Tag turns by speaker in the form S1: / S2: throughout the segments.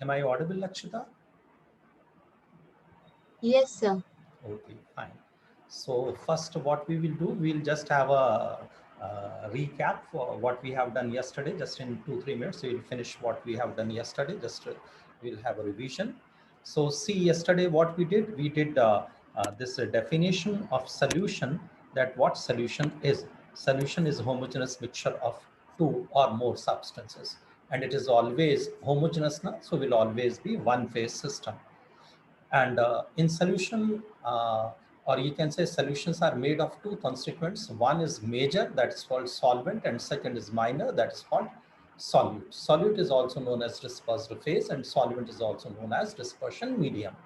S1: Am I audible, Lakshita?
S2: Yes, sir.
S1: Okay, fine. So first, what we will do, we'll just have a recap for what we have done yesterday. Just in 2-3 minutes, we'll finish what we have done yesterday. Just we'll have a revision. So see, yesterday what we did this definition of solution. That what solution is? Solution is homogeneous mixture of two or more substances, and it is always homogeneous. Now, so will always be one phase system. And in solution, or you can say solutions are made of two constituents. One is major, that is called solvent, and second is minor, that is called solute. Solute is also known as dispersed phase, and solvent is also known as dispersion medium.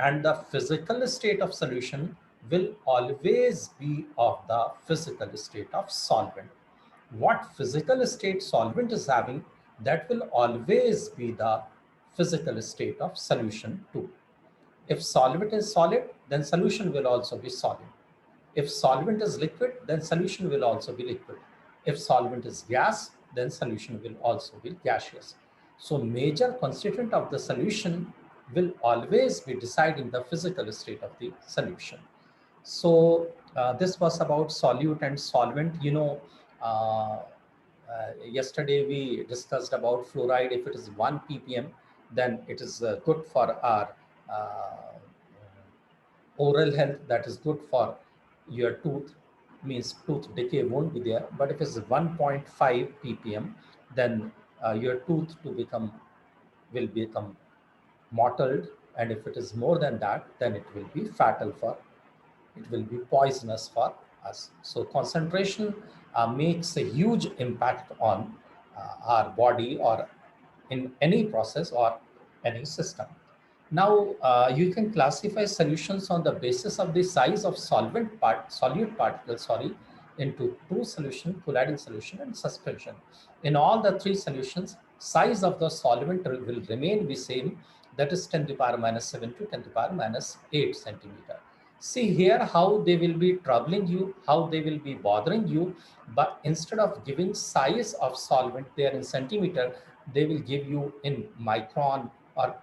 S1: And the physical state of solution will always be of the physical state of solvent. What physical state solvent is having, that will always be the physical state of solution too. If solvent is solid, then solution will also be solid. If solvent is liquid, then solution will also be liquid. If solvent is gas, then solution will also be gaseous. So major constituent of the solution will always be deciding the physical state of the solution. So this was about solute and solvent. Uh, Yesterday we discussed about fluoride. If it is 1 ppm, then it is good for our uh, oral health, that is good for your tooth, means tooth decay won't be there. But if it's 1.5 ppm, then your tooth to become will become mottled, and if it is more than that, then it will be fatal for, it will be poisonous for us. So concentration makes a huge impact on our body, or in any process or any system. Now, you can classify solutions on the basis of the size of solute particles, into true solution, Colladin solution, and suspension. In all the three solutions, size of the solvent will remain the same, that is 10 to the power minus 7 to 10 to the power minus 8 centimeter. See here how they will be troubling you, how they will be bothering you, but instead of giving size of solvent there in centimeter, they will give you in micron or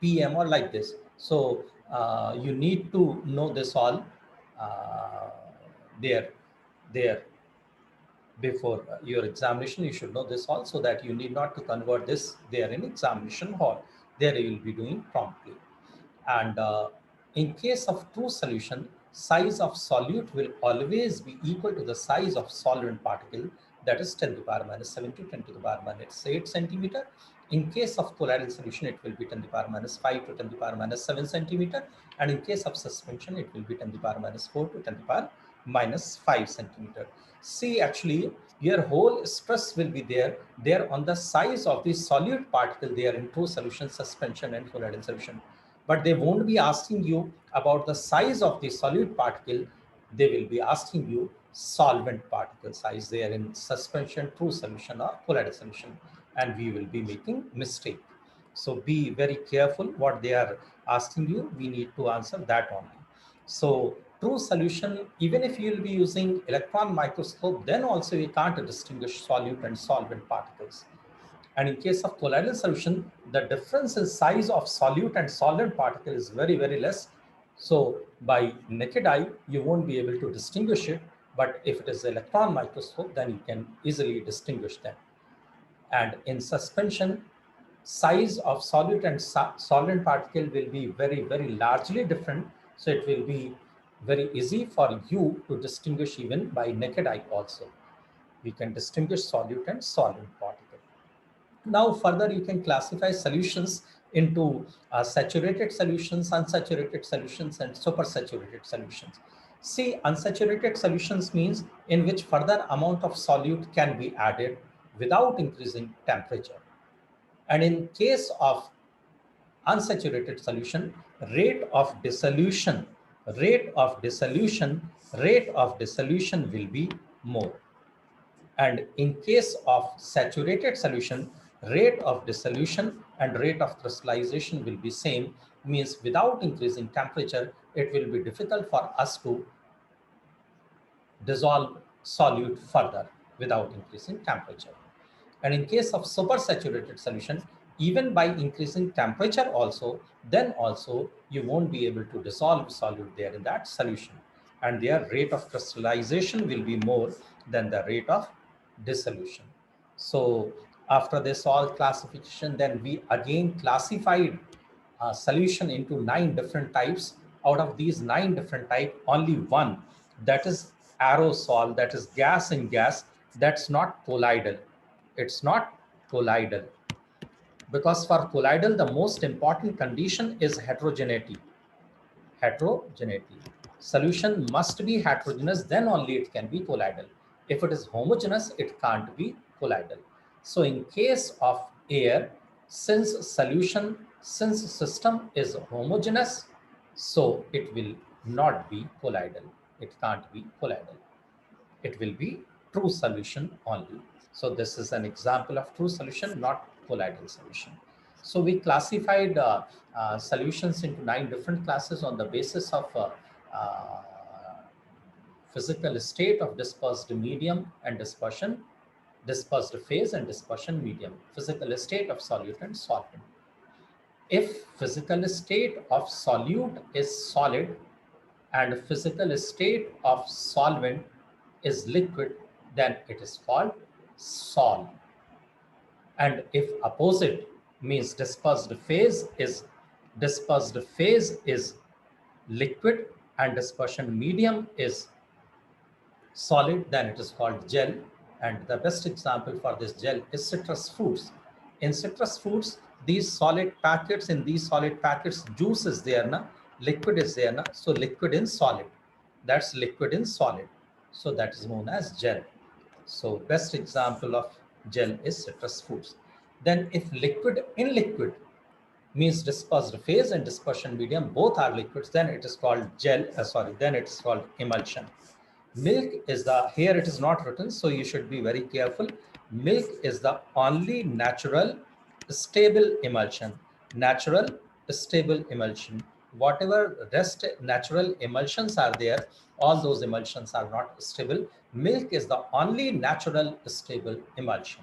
S1: PM or like this. So you need to know this all uh, there, there before your examination. You should know this all, so that you need not to convert this there in examination hall. There you will be doing promptly. And in case of true solution, size of solute will always be equal to the size of solvent particle, that is 10 to the power minus 7 to 10 to the power minus 8 centimeter. In case of colloidal solution, it will be 10 to the power minus 5 to 10 to the power minus 7 centimeter. And in case of suspension, it will be 10 to the power minus 4 to 10 to the power minus 5 centimeter. See, actually, your whole stress will be there on the size of the solute particle there in true solution, suspension, and colloidal solution. But they won't be asking you about the size of the solute particle. They will be asking you solvent particle size there in suspension, true solution, or colloidal solution, and we will be making mistake. So be very careful what they are asking you. We need to answer that only. So true solution, even if you will be using electron microscope, then also you can't distinguish solute and solvent particles. And in case of colloidal solution, the difference in size of solute and solvent particle is very, very less. So by naked eye, you won't be able to distinguish it. But if it is electron microscope, then you can easily distinguish them. And in suspension, size of solute and solvent particle will be very, very largely different. So it will be very easy for you to distinguish even by naked eye also. We can distinguish solute and solvent particle. Now, further, you can classify solutions into saturated solutions, unsaturated solutions, and supersaturated solutions. See, unsaturated solutions means in which further amount of solute can be added without increasing temperature. And in case of unsaturated solution, rate of dissolution, rate of dissolution, rate of dissolution will be more. And in case of saturated solution, rate of dissolution and rate of crystallization will be same, means without increasing temperature, it will be difficult for us to dissolve solute further without increasing temperature. And in case of supersaturated solution, even by increasing temperature also, then also you won't be able to dissolve solute there in that solution. And their rate of crystallization will be more than the rate of dissolution. So after this all classification, then we again classified solution into 9 different types. Out of these 9 different types, only one, that is aerosol, that is gas in gas, that's not colloidal. It's not colloidal, because for colloidal, the most important condition is heterogeneity. Heterogeneity. Solution must be heterogeneous, then only it can be colloidal. If it is homogeneous, it can't be colloidal. So in case of air, since system is homogeneous, so it will not be colloidal. It can't be colloidal. It will be true solution only. So this is an example of true solution, not colloidal solution. So we classified solutions into 9 different classes on the basis of uh, physical state of dispersed medium and dispersion, dispersed phase and dispersion medium, physical state of solute and solvent. If physical state of solute is solid and physical state of solvent is liquid, then it is called sol. And if opposite, means dispersed phase is liquid and dispersion medium is solid, then it is called gel. And the best example for this gel is citrus fruits. In citrus fruits, these solid packets, juice is there, na? Liquid is there, na? So liquid in solid. That's liquid in solid. So that is known as gel. So best example of gel is citrus fruits. Then if liquid in liquid, means dispersed phase and dispersion medium both are liquids, then it is called then it's called emulsion. Milk is here it is not written, so you should be very careful. Milk is the only natural stable emulsion. Natural stable emulsion. Whatever rest natural emulsions are there, all those emulsions are not stable. Milk is the only natural stable emulsion.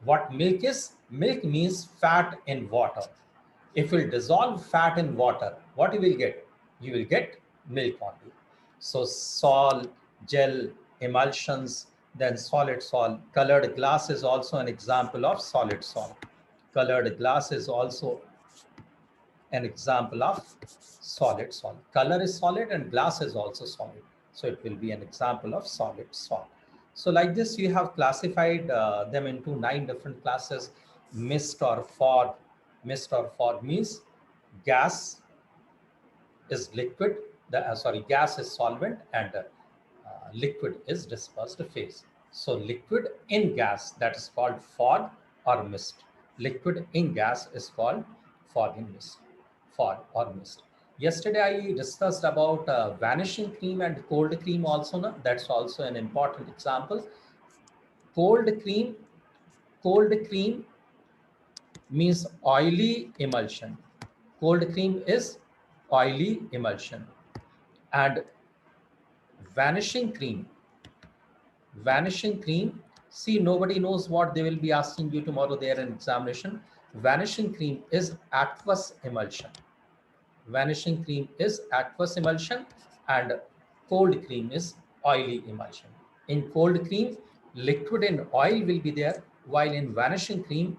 S1: What milk is? Milk means fat in water. If you dissolve fat in water, what you will get? You will get milk only. So sol, gel, emulsions, then solid sol. Colored glass is also an example of solid sol. Colored glass is also an example of solid sol. Color is solid and glass is also solid. So it will be an example of solid sol. So like this, you have classified them into 9 different classes. Mist or fog. Mist or fog means gas is liquid, gas is solvent, and liquid is dispersed phase. So liquid in gas, that is called fog or mist. Liquid in gas is called fog in mist, fog or mist. Yesterday I discussed about vanishing cream and cold cream also. No? That's also an important example. Cold cream, cold cream means oily emulsion. Cold cream is oily emulsion. And vanishing cream, vanishing cream, see, nobody knows what they will be asking you tomorrow there in examination. Vanishing cream is aqueous emulsion. Vanishing cream is aqueous emulsion, and cold cream is oily emulsion. In cold cream, liquid and oil will be there, while in vanishing cream,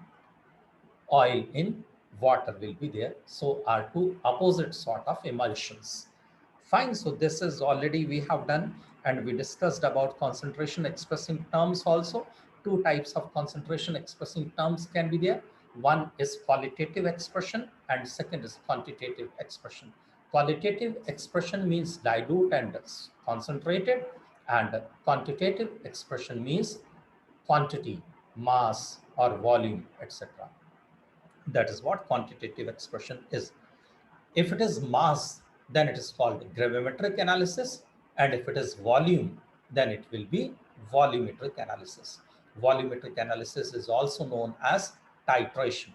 S1: oil in water will be there. So are two opposite sort of emulsions. Fine. So this is already we have done, and we discussed about concentration expressing terms also. Two types of concentration expressing terms can be there. One is qualitative expression and second is quantitative expression. Qualitative expression means dilute and concentrated, and quantitative expression means quantity, mass or volume, etc. That is what quantitative expression is. If it is mass, then it is called gravimetric analysis. And if it is volume, then it will be volumetric analysis. Volumetric analysis is also known as titration.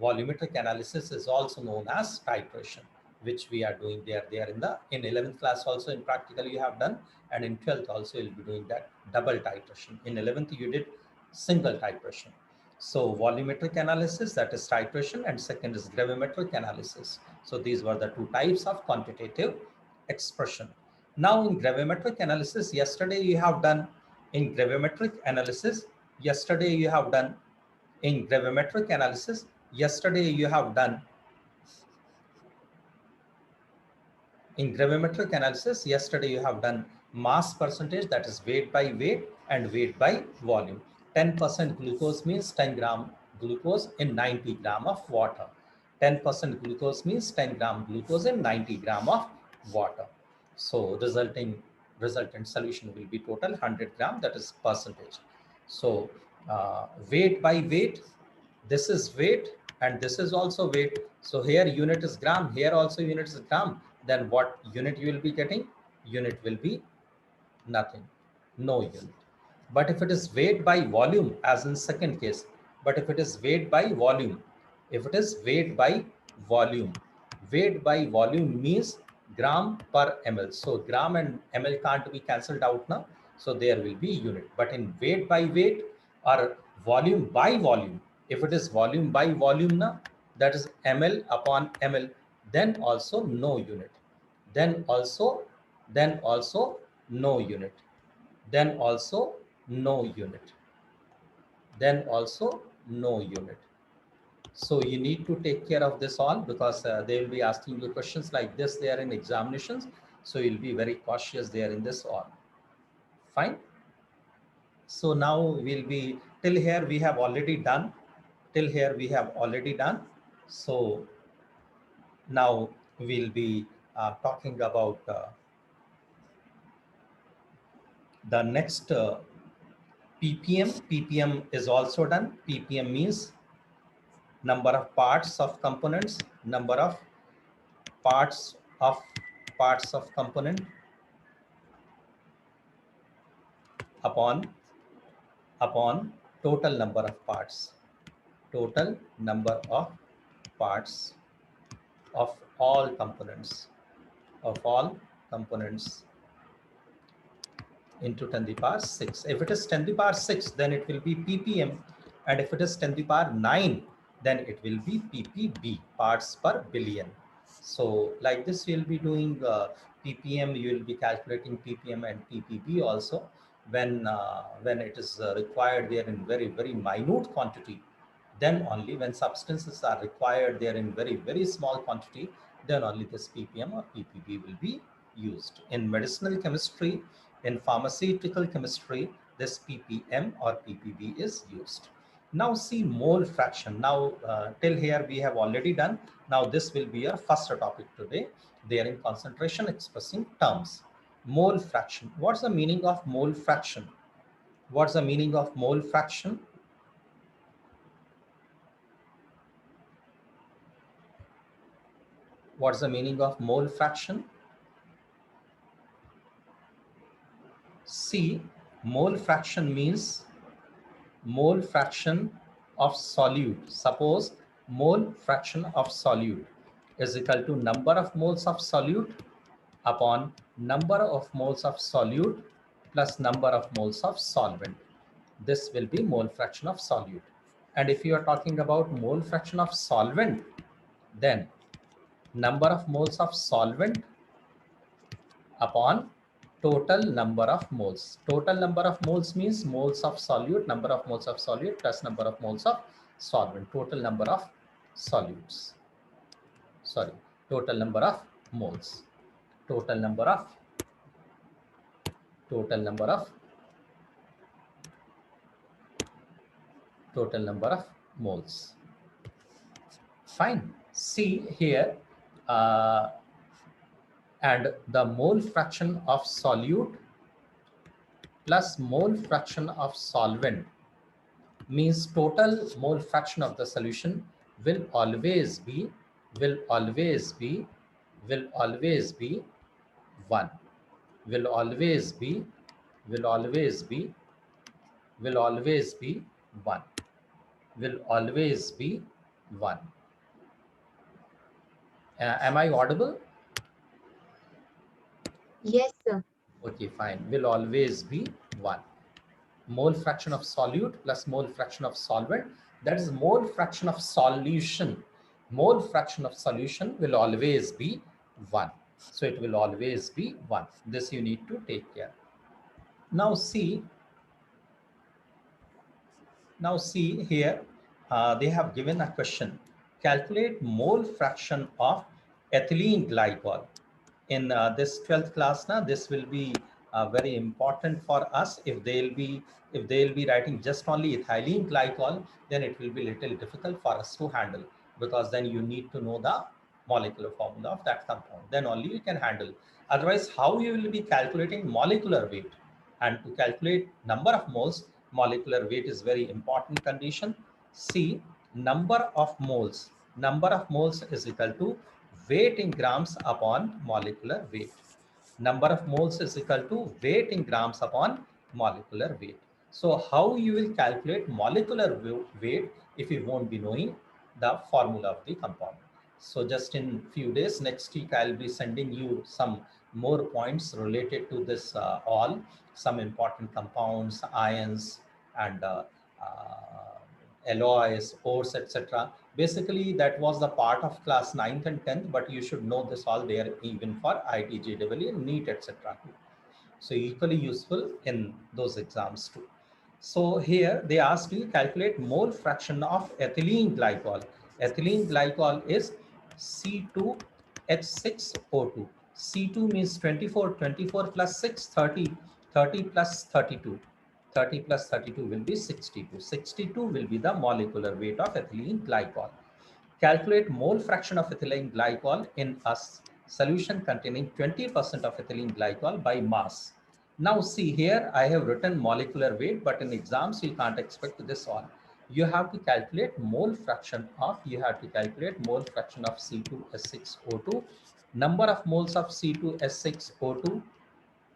S1: Volumetric analysis is also known as titration, which we are doing there in 11th class also in practical you have done, and in 12th also you'll be doing that double titration. In 11th you did single titration. So volumetric analysis, that is titration, and second is gravimetric analysis. So these were the two types of quantitative expression. Now in gravimetric analysis, yesterday you have done in gravimetric analysis, yesterday you have done in gravimetric analysis, yesterday you have done in gravimetric analysis, yesterday you have done mass percentage, that is weight by weight and weight by volume. 10% glucose means 10 gram glucose in 90 gram of water. 10% glucose means 10 gram glucose in 90 gram of water. So resultant solution will be total 100 gram, that is percentage. So weight by weight, this is weight and this is also weight. So here unit is gram, here also unit is gram. Then what unit you will be getting? Unit will be nothing, no unit. But if it is weight by volume, as in second case, but if it is weight by volume, if it is weight by volume, weight by volume means gram per ml. So gram and ml can't be cancelled out now. So there will be unit. But in weight by weight or volume by volume, if it is volume by volume now, that is ml upon ml, then also no unit. Then also no unit. Then also no unit. Then also no unit. So you need to take care of this all, because they will be asking you questions like this there in examinations. So you'll be very cautious there in this all. Fine. So now we'll be, till here we have already done. Till here we have already done. So now we'll be talking about the next ppm. Ppm is also done. Ppm means number of parts of components, number of parts of component upon total number of parts, total number of parts of all components, of all components into 10 to the power 6. If it is 10 to the power 6, then it will be ppm, and if it is 10 to the power 9, then it will be ppb, parts per billion. So like this we will be doing ppm, you will be calculating ppm and ppb also when it is required there in very minute quantity. Then only when substances are required there in very small quantity, then only this ppm or ppb will be used. In medicinal chemistry, in pharmaceutical chemistry, this ppm or ppb is used. Now see mole fraction. Now till here we have already done. Now this will be our first topic today. They are in concentration expressing terms. Mole fraction. What's the meaning of mole fraction? What's the meaning of mole fraction? What's the meaning of mole fraction? See, mole fraction means mole fraction of solute. Suppose mole fraction of solute is equal to number of moles of solute upon number of moles of solute plus number of moles of solvent. This will be mole fraction of solute. And if you are talking about mole fraction of solvent, then number of moles of solvent upon total number of moles. Total number of moles means moles of solute, number of moles of solute plus number of moles of solvent. Total number of solutes. Sorry, total number of moles. Total number of total number of total number of moles. Fine. See here, and the mole fraction of solute plus mole fraction of solvent means total mole fraction of the solution will always be 1, will always be 1, will always be 1, will always be 1, will always be 1. Am I audible?
S2: Yes, sir.
S1: Okay, fine. Will always be 1. Mole fraction of solute plus mole fraction of solvent That is mole fraction of solution. Mole fraction of solution will always be 1. So it will always be 1. This you need to take care. Now see, here, they have given a question. Calculate mole fraction of ethylene glycol. In this 12th class now, this will be very important for us. If they'll be writing just only ethylene glycol, then it will be little difficult for us to handle, because then you need to know the molecular formula of that compound, then only you can handle. Otherwise, how you will be calculating molecular weight? And to calculate number of moles, molecular weight is very important condition. See, number of moles. Number of moles is equal to weight in grams upon molecular weight. Number of moles is equal to weight in grams upon molecular weight. So how you will calculate molecular weight if you won't be knowing the formula of the compound? So just in few days, next week, I'll be sending you some more points related to this all, some important compounds, ions, and alloys, ores, etc. Basically, that was the part of class 9th and 10th, but you should know this all there even for IIT, JEE, NEET, etc. So equally useful in those exams too. So here they asked you calculate mole fraction of ethylene glycol. Ethylene glycol is C2H6O2. C2 means 24, 24 plus 6, 30, 30 plus 32. 30 plus 32 will be 62. 62 will be the molecular weight of ethylene glycol. Calculate mole fraction of ethylene glycol in a solution containing 20% of ethylene glycol by mass. Now see here, I have written molecular weight, but in exams, you can't expect this all. You have to calculate mole fraction of, C2H6O2, number of moles of C2H6O2,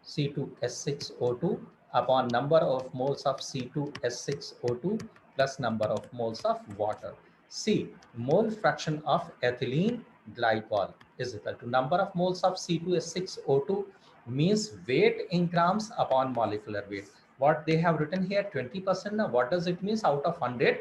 S1: C2H6O2 upon number of moles of C2H6O2 plus number of moles of water. C, mole fraction of ethylene glycol is equal to number of moles of C2H6O2 means weight in grams upon molecular weight. What they have written here, 20%. Now, what does it mean? Out of 100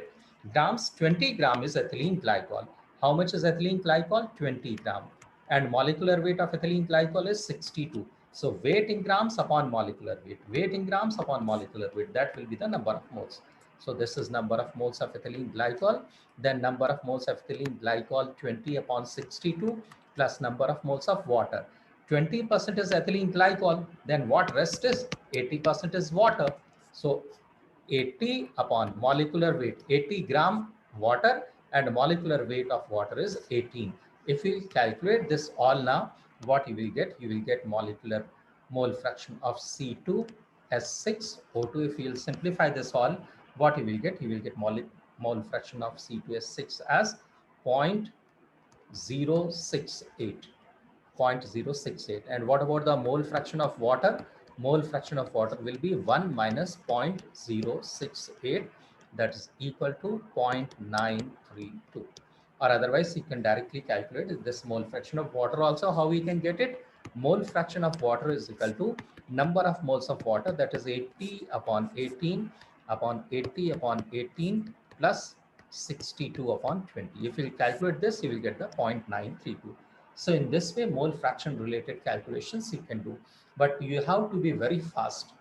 S1: grams, 20 gram is ethylene glycol. How much is ethylene glycol? 20 gram. And molecular weight of ethylene glycol is 62. So weight in grams upon molecular weight, weight in grams upon molecular weight, that will be the number of moles. So this is number of moles of ethylene glycol, then number of moles of ethylene glycol 20 upon 62 plus number of moles of water. 20% is ethylene glycol, then what rest is? 80% is water. So 80 upon molecular weight, 80 gram water, and molecular weight of water is 18. If you calculate this all now, what you will get? You will get molecular mole fraction of C2H6O2. If you will simplify this all, what you will get? You will get mole fraction of C2H6 as 0.068. 0.068. And what about the mole fraction of water? Mole fraction of water will be 1 minus 0.068, that is equal to 0.932. Or otherwise, you can directly calculate this mole fraction of water also. How we can get it? Mole fraction of water is equal to number of moles of water, that is 80 upon 18 upon 80 upon 18 plus 62 upon 20. If you calculate this, you will get the 0.932. So in this way, mole fraction related calculations you can do, but you have to be very fast.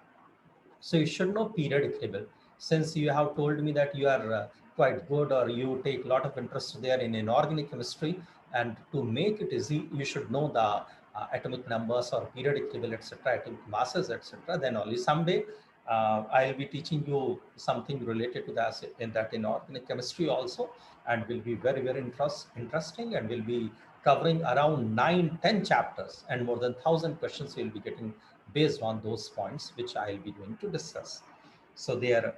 S1: So you should know periodic table. Since you have told me that you are quite good, or you take a lot of interest there in inorganic chemistry, and to make it easy, you should know the atomic numbers or periodic table, etc., atomic masses, etc. Then only someday I'll be teaching you something related to that in that inorganic chemistry also, and will be very, very interesting, and will be covering around 9-10 chapters, and more than 1,000 questions you'll be getting based on those points which I'll be going to discuss. So their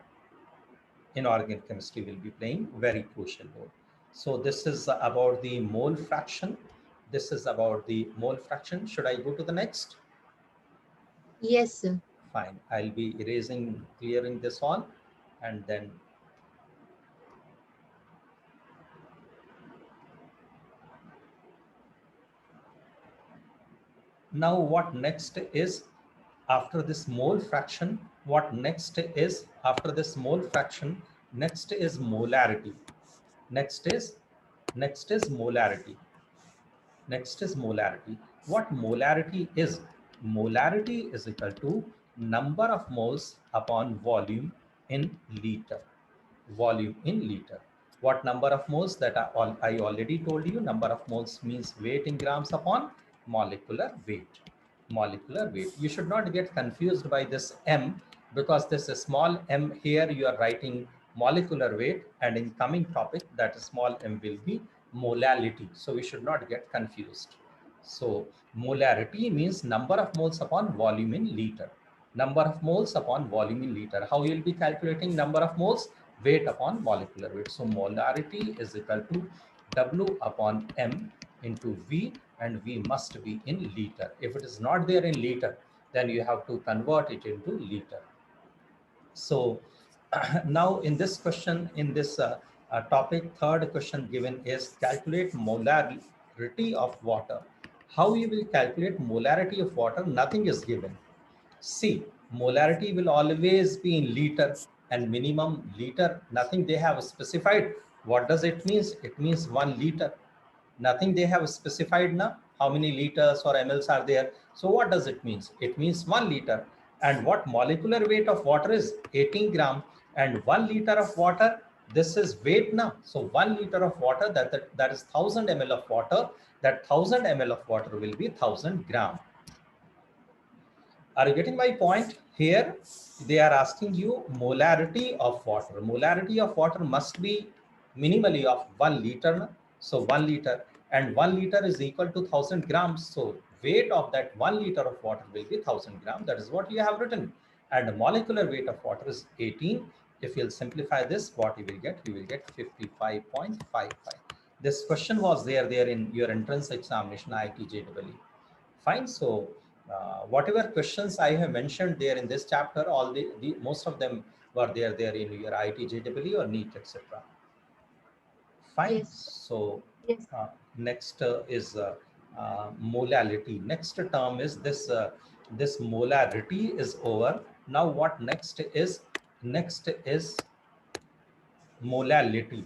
S1: inorganic chemistry will be playing very crucial role. So this is about the mole fraction. This is about the mole fraction. Should I go to the next?
S2: Yes, sir.
S1: Fine. I'll be erasing, clearing this all, and then now what next is after this mole fraction? What next is after this mole fraction? Next is molarity. Next is molarity. Next is molarity. What molarity is? Molarity is equal to number of moles upon volume in liter. Volume in liter. What number of moles? That I already told you. Number of moles means weight in grams upon molecular weight. Molecular weight. You should not get confused by this M, because this is small m here you are writing molecular weight, and in coming topic that small m will be molality. So we should not get confused. So molarity means number of moles upon volume in liter. Number of moles upon volume in liter. How you will be calculating number of moles? Weight upon molecular weight. So molarity is equal to W upon M into V, and V must be in liter. If it is not there in liter, then you have to convert it into liter. So now in this question, in this topic, third question given is calculate molarity of water. How you will calculate molarity of water? Nothing is given. See, molarity will always be in liter and minimum liter. Nothing they have specified. What does it mean? It means 1 liter. Nothing they have specified now. How many liters or mLs are there? So what does it mean? It means 1 liter. And what molecular weight of water is? 18 gram. And 1 liter of water, this is weight now. So 1 liter of water, that is 1000 ml of water. That 1000 ml of water will be 1000 gram. Are you getting my point? Here they are asking you molarity of water. Molarity of water must be minimally of 1 liter. So 1 liter, and 1 liter is equal to 1000 grams. So weight of that 1 liter of water will be 1000 grams. That is what you have written. And the molecular weight of water is 18. If you'll simplify this, what you will get? You will get 55.55. This question was there in your entrance examination, IIT JEE. Fine. So whatever questions I have mentioned there in this chapter, all the most of them were there in your IIT JEE or NEET, etc. Fine.
S2: Yes.
S1: So
S2: Yes.
S1: next is molality. Next term is this. This molarity is over. Now what next is? Next is molality,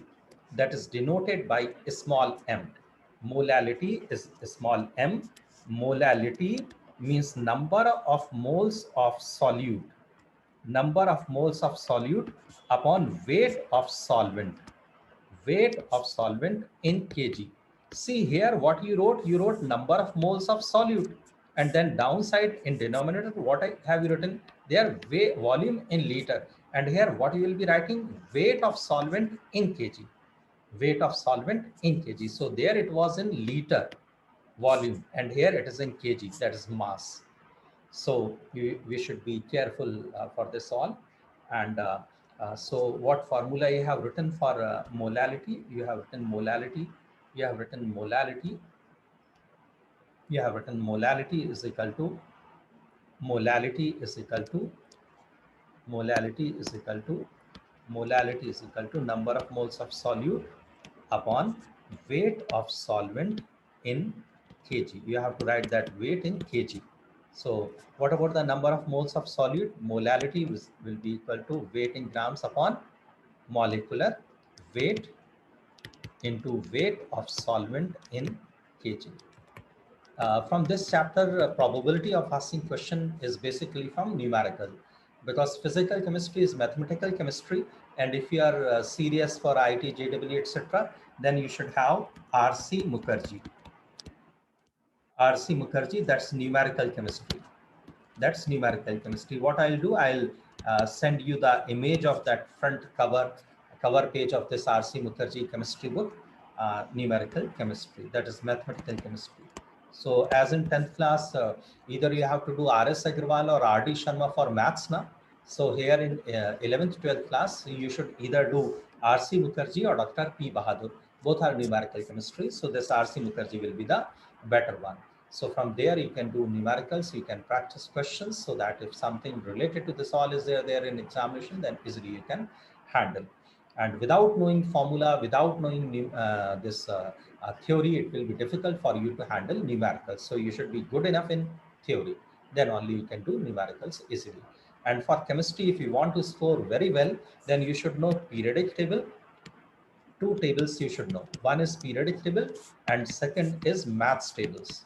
S1: that is denoted by small m. Molality is small m. Molality means number of moles of solute. Number of moles of solute upon weight of solvent. Weight of solvent in kg. See here what you wrote number of moles of solute, and then downside in denominator what I have you written there, volume in liter, and here what you will be writing, weight of solvent in kg. Weight of solvent in kg. So there it was in liter volume, and here it is in kg, that is mass. So we should be careful for this all. And so what formula you have written for molality? You have written molality. You have written molality. You have written molality is equal to molality is equal to molality is equal to molality is equal to number of moles of solute upon weight of solvent in kg. You have to write that weight in kg. So what about the number of moles of solute? Molality will be equal to weight in grams upon molecular weight into weight of solvent in kg. From this chapter, probability of asking question is basically from numerical, because physical chemistry is mathematical chemistry, and if you are serious for IIT, JEE, etc., then you should have R.C. Mukherjee. R.C. Mukherjee, that's numerical chemistry. That's numerical chemistry. What I'll do, I'll send you the image of that front cover page of this R.C. Mukherjee chemistry book, numerical chemistry, that is mathematical chemistry. So as in 10th class, either you have to do R.S. Agrawal or R.D. Sharma for maths now. So here in 11th, 12th class, you should either do R.C. Mukherjee or Dr. P. Bahadur. Both are numerical chemistry. So this R.C. Mukherjee will be the better one. So from there, you can do numericals, you can practice questions, so that if something related to this all is there in examination, then easily you can handle. And without knowing formula, without knowing this theory, it will be difficult for you to handle numericals. So you should be good enough in theory, then only you can do numericals easily. And for chemistry, if you want to score very well, then you should know periodic table. Two tables you should know. One is periodic table and second is maths tables.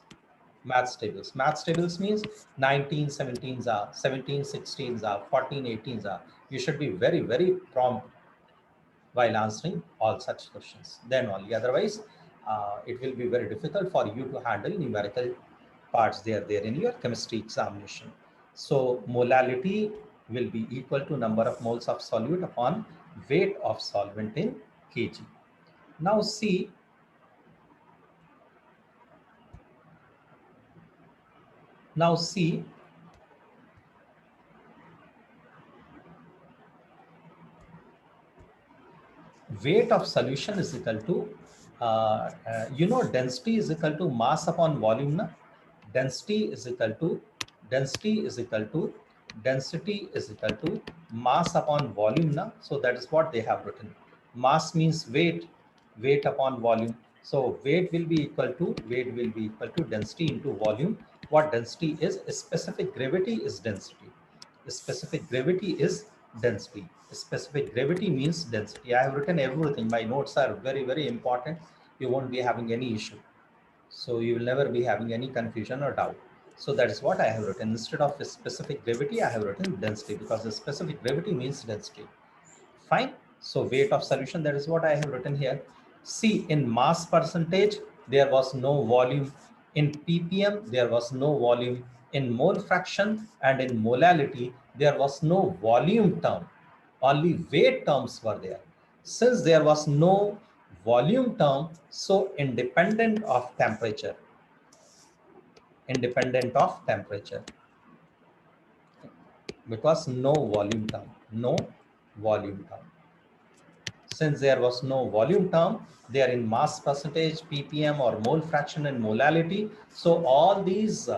S1: Maths tables. Maths tables means 19, 17s are, 17, 16s are, 14, 18s are. You should be very, very prompt while answering all such questions. Then only, otherwise, it will be very difficult for you to handle numerical parts there in your chemistry examination. So molality will be equal to number of moles of solute upon weight of solvent in kg. Now see, now see, weight of solution is equal to, density is equal to mass upon volume. Na? Density is equal to, density is equal to, density is equal to mass upon volume. Na? So that is what they have written. Mass means weight, weight upon volume. So weight will be equal to, weight will be equal to density into volume. What density is? Specific gravity is density. Specific gravity is density. Specific gravity means density. I have written everything. My notes are very, very important. You won't be having any issue. So you will never be having any confusion or doubt. So that is what I have written. Instead of specific gravity, I have written density because the specific gravity means density. Fine. So weight of solution, that is what I have written here. See, in mass percentage, there was no volume. In ppm, there was no volume. In mole fraction and in molality, there was no volume term. Only weight terms were there. Since there was no volume term, so independent of temperature, because no volume term, no volume term. Since there was no volume term, they are in mass percentage, ppm or mole fraction and molality. So all these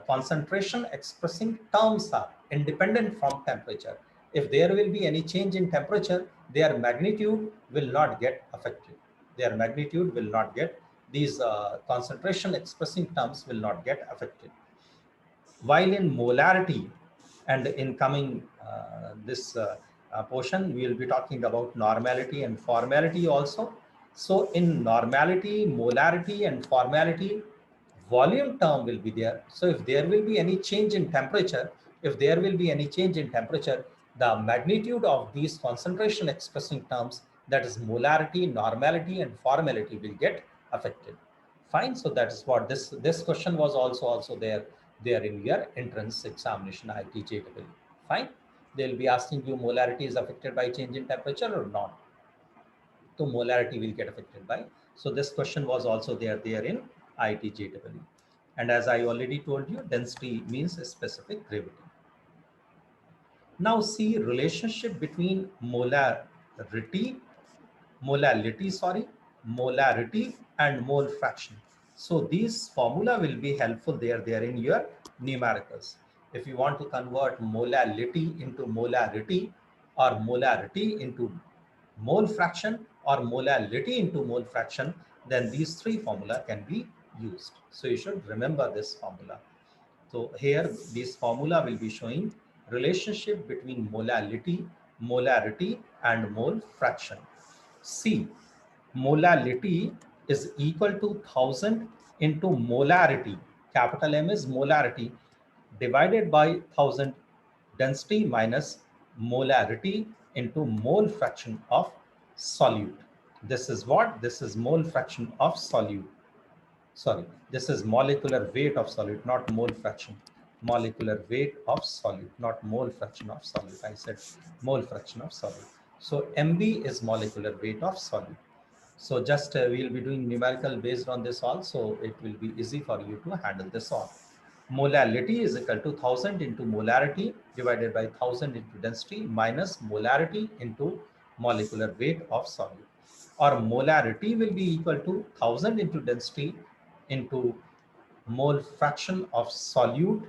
S1: concentration expressing terms are independent from temperature. If there will be any change in temperature, their magnitude will not get affected. Their magnitude will not get, these concentration expressing terms will not get affected. While in molarity, and in coming this portion, we will be talking about normality and formality also. So in normality, molarity and formality, volume term will be there. So if there will be any change in temperature, the magnitude of these concentration expressing terms, that is molarity, normality and formality, will get affected. Fine. So that is what this question was also there in your entrance examination, ITJEE. Fine. They'll be asking you molarity is affected by change in temperature or not. So molarity will get affected by. So this question was also there in ITJEE. And as I already told you, density means a specific gravity. Now see relationship between molarity, molarity and mole fraction. So these formula will be helpful there in your numericals. If you want to convert molality into molarity, or molarity into mole fraction, or molality into mole fraction, then these three formula can be used. So you should remember this formula. So here this formula will be showing relationship between molarity and mole fraction. C, molality is equal to 1000 into molarity. Capital M is molarity divided by 1000 density minus molarity into mole fraction of solute. This is what? This is mole fraction of solute. Sorry, this is molecular weight of solute, not mole fraction. Molecular weight of solute, not mole fraction of solute. I said mole fraction of solute. So MB is molecular weight of solute. So just we'll be doing numerical based on this also. It will be easy for you to handle this all. Molality is equal to 1000 into molarity divided by 1000 into density minus molarity into molecular weight of solute. Or molarity will be equal to 1000 into density into mole fraction of solute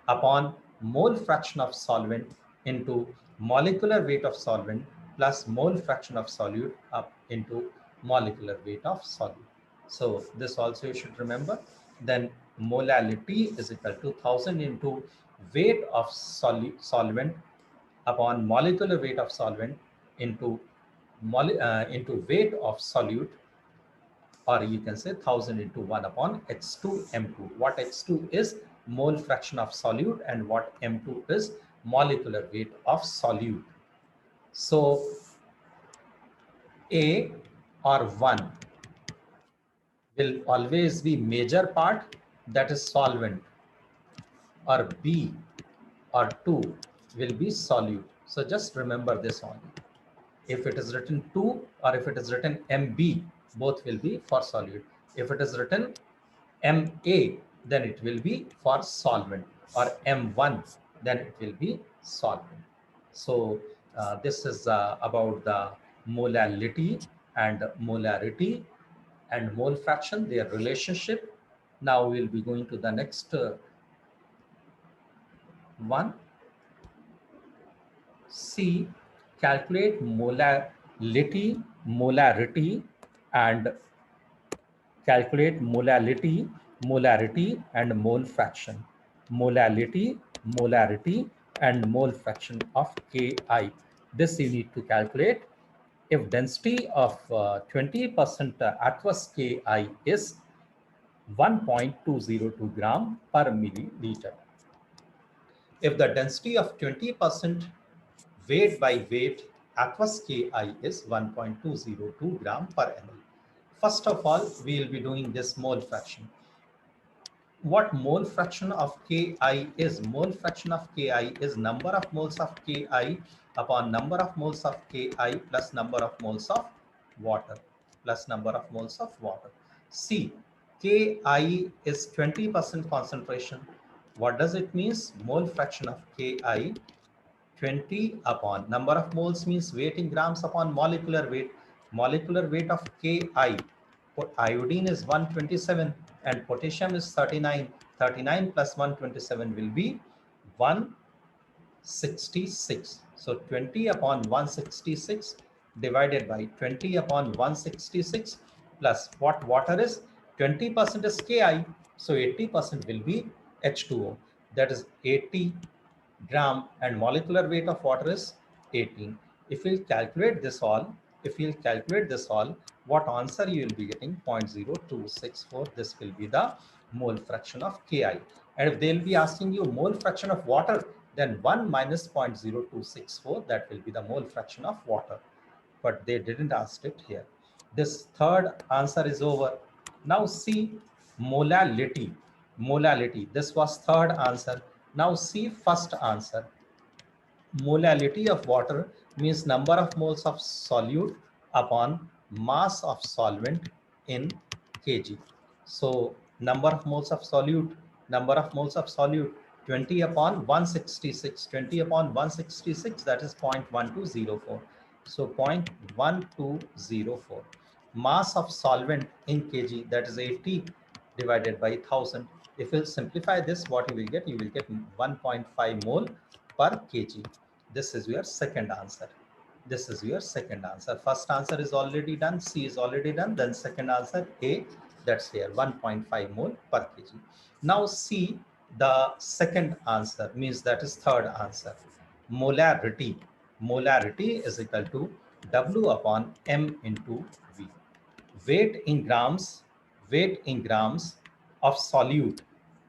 S1: upon mole fraction of solvent into molecular weight of solvent plus mole fraction of solute up into molecular weight of solute. So this also you should remember. Then molality is equal to 1000 into weight of solvent upon molecular weight of solvent into into weight of solute, or you can say 1000 into 1 upon H2M2. What H2 is mole fraction of solute and what M2 is molecular weight of solute. So A or 1 will always be major part, that is solvent, or B or 2 will be solute. So just remember this only. If it is written 2 or if it is written MB, both will be for solute. If it is written MA, then it will be for solvent, or M1, then it will be solvent. So this is about the molality and molarity and mole fraction, their relationship. Now we'll be going to the next one. C, calculate molarity, and calculate molarity and mole fraction. Molarity and mole fraction of Ki. This you need to calculate. If density of 20% aqueous Ki is 1.202 gram per milliliter. If the density of 20% weight by weight aqueous Ki is 1.202 gram per ml. First of all, we will be doing this mole fraction. What mole fraction of Ki is? Mole fraction of Ki is number of moles of Ki upon number of moles of Ki plus number of moles of water, plus number of moles of water. See, Ki is 20% concentration. What does it mean? Mole fraction of Ki 20 upon number of moles means weight in grams upon molecular weight. Molecular weight of Ki. Iodine is 127 and potassium is 39. 39 plus 127 will be 166. So 20 upon 166 divided by 20 upon 166 plus what water is? 20% is Ki. So 80% will be H2O. That is 80 gram, and molecular weight of water is 18. If we calculate this all, what answer you will be getting? 0.0264. This will be the mole fraction of Ki. And if they will be asking you mole fraction of water, then 1 minus 0.0264, that will be the mole fraction of water. But they didn't ask it here. This third answer is over. Now see molality. Molality. This was third answer. Now see first answer. Molality of water means number of moles of solute upon mass of solvent in kg. So number of moles of solute, 20 upon 166, 20 upon 166, that is 0.1204. So 0.1204. Mass of solvent in kg, that is 80 divided by 1000. If you simplify this, what you will get? You will get 1.5 mole per kg. This is your second answer. This is your second answer. First answer is already done. C is already done. Then second answer A, that's here, 1.5 mole per kg. Now see the second answer, means that is third answer. Molarity. Molarity is equal to W upon M into V. Weight in grams of solute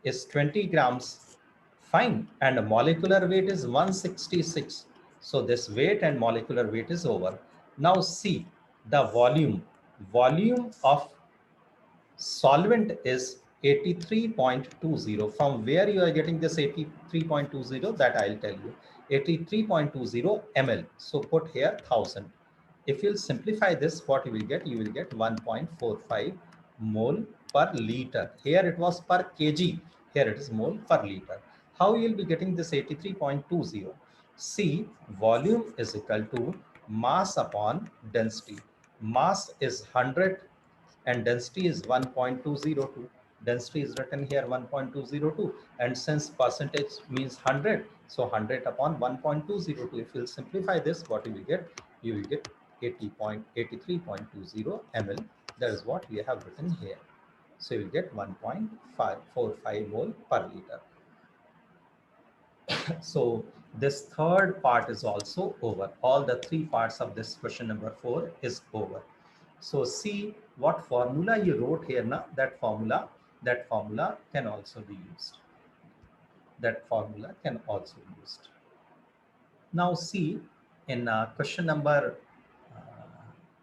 S1: is 20 grams. Fine. And molecular weight is 166. So this weight and molecular weight is over. Now see the volume. Volume of solvent is 83.20. From where you are getting this 83.20, that I'll tell you. 83.20 ml. So put here 1000. If you'll simplify this, what you will get? You will get 1.45 mole per liter. Here it was per kg. Here it is mole per liter. How you will be getting this 83.20? See, volume is equal to mass upon density. Mass is 100 and density is 1.202. Density is written here 1.202, and since percentage means 100, so 100 upon 1.202. If you'll simplify this, what you will get? You will get 83.20 ml. That is what we have written here. So you will get 1.545 mole per liter. So this third part is also over. All the three parts of this question number 4 is over. So see what formula you wrote here now, that formula can also be used. That formula can also be used. Now see in question number